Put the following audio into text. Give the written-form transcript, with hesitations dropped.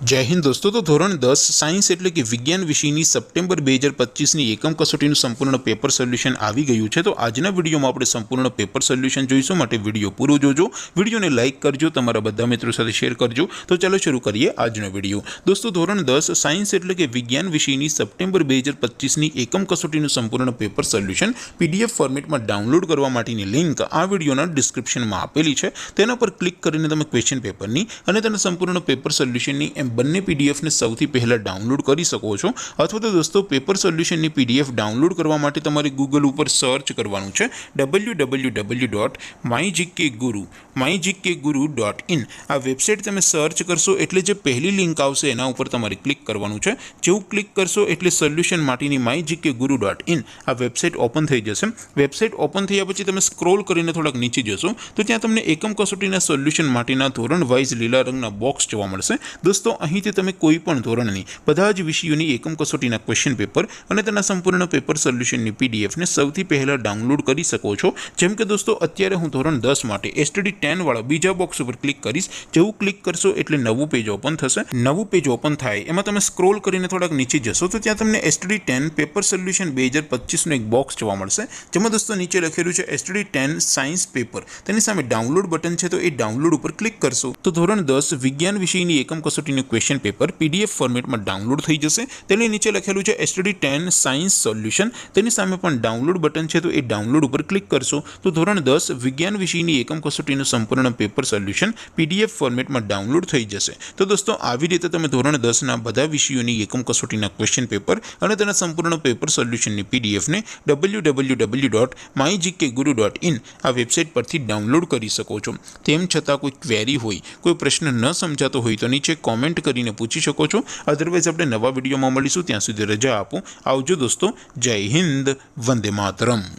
जय हिंद दोस्तों। तो धोरण 10 साइंस एटले कि विज्ञान विषयनी सप्टेम्बर 2025 एकम कसोटीનું સંપૂર્ણ પેપર સોલ્યુશન આવી ગયું છે। તો આજના વિડીયોમાં આપણે સંપૂર્ણ પેપર સોલ્યુશન જોઈશું, માટે વિડીયો પૂરો જોજો, વિડીયોને લાઇક કરજો, તમારા બધા મિત્રો સાથે શેર કરજો। તો ચાલો શરૂ કરીએ આજનો વિડીયો। દોસ્તો ધોરણ 10 સાયન્સ એટલે કે વિજ્ઞાન વિષયની સપ્ટેમ્બર 2025 એકમ કસોટીનું સંપૂર્ણ પેપર સોલ્યુશન પીડીએફ ફોર્મેટમાં ડાઉનલોડ કરવા માટેની લિંક આ વિડીયોના ડિસ્ક્રિપ્શનમાં આપેલી છે। તેના પર ક્લિક કરીને તમે ક્વેશ્ચન પેપરની અને તેના સંપૂર્ણ પેપર સોલ્યુશનની બંને પીડીએફ ને સૌથી પહેલા ડાઉનલોડ કરી શકો છો। અથવા તો દોસ્તો પેપર સોલ્યુશનની પીડીએફ ડાઉનલોડ કરવા માટે તમારે ગૂગલ ઉપર સર્ચ કરવાનું છે www.mygkguru.in। આ વેબસાઇટ તમે સર્ચ કરશો એટલે જે પહેલી લિંક આવશે એના ઉપર તમારે ક્લિક કરવાનું છે। જેવું ક્લિક કરશો એટલે સોલ્યુશન માટેની mygkguru.in આ વેબસાઇટ ઓપન થઈ જશે। વેબસાઇટ ઓપન થયા પછી તમે સ્ક્રોલ કરીને થોડાક નીચે જશો તો ત્યાં તમને એકમ કસોટીના સોલ્યુશન માટેના ધોરણ વાઇઝ લીલા રંગના બોક્સ જોવા મળશે। દોસ્તો અહીંથી તમે કોઈ પણ ધોરણની બધા જ વિષયોની એકમ કસોટીના ક્વેશ્ચન પેપર અને તેના સંપૂર્ણ પેપર સોલ્યુશનની પીડીએફને સૌથી પહેલા ડાઉનલોડ કરી શકો છો। જેમ કે દોસ્તો અત્યારે હું ધોરણ 10 માટે એસટીડી 10 વાળા બીજા બોક્સ ઉપર ક્લિક કરીશ। જેવું ક્લિક કરશો એટલે નવું પેજ ઓપન થશે। નવું પેજ ઓપન થાય એમાં તમે સ્ક્રોલ કરીને થોડાક નીચે જશો તો ત્યાં તમને એસટીડી 10 પેપર સોલ્યુશન 2025નું એક બોક્સ જોવા મળશે, જેમાં દોસ્તો નીચે લખેલું છે એસટીડી 10 સાયન્સ પેપર। તેની સામે ડાઉનલોડ બટન છે, તો એ ડાઉનલોડ ઉપર ક્લિક કરશો તો ધોરણ 10 વિજ્ઞાન વિષયની એકમ કસોટીનું ક્વેશ્ચન પેપર પીડીએફ ફોર્મેટમાં ડાઉનલોડ થઈ જશે। તેની નીચે લખેલું છે એસટીડી 10 સાયન્સ સોલ્યુશન, તેની સામે પણ ડાઉનલોડ બટન છે, તો એ ડાઉનલોડ ઉપર ક્લિક કરશો તો ધોરણ 10 વિજ્ઞાન વિષયની એકમ કસોટીનું સંપૂર્ણ પેપર સોલ્યુશન પીડીએફ ફોર્મેટમાં ડાઉનલોડ થઈ જશે। તો દોસ્તો આવી રીતે તમે ધોરણ 10ના બધા વિષયોની એકમ કસોટીના ક્વેશ્ચન પેપર અને તેના સંપૂર્ણ પેપર સોલ્યુશનની પીડીએફને www.mygkguru.in આ વેબસાઇટ પરથી ડાઉનલોડ કરી શકો છો। તેમ છતાં કોઈ ક્વેરી હોય, કોઈ પ્રશ્ન ન સમજાતો હોય તો નીચે કોમેન્ટ કરીને પૂછી શકો છો। અધરવાઇઝ આપણે નવા વિડીયોમાં મળીશું, ત્યાં સુધી રજા આપો। આવજો દોસ્તો, જય હિન્દ, વંદે માતરમ।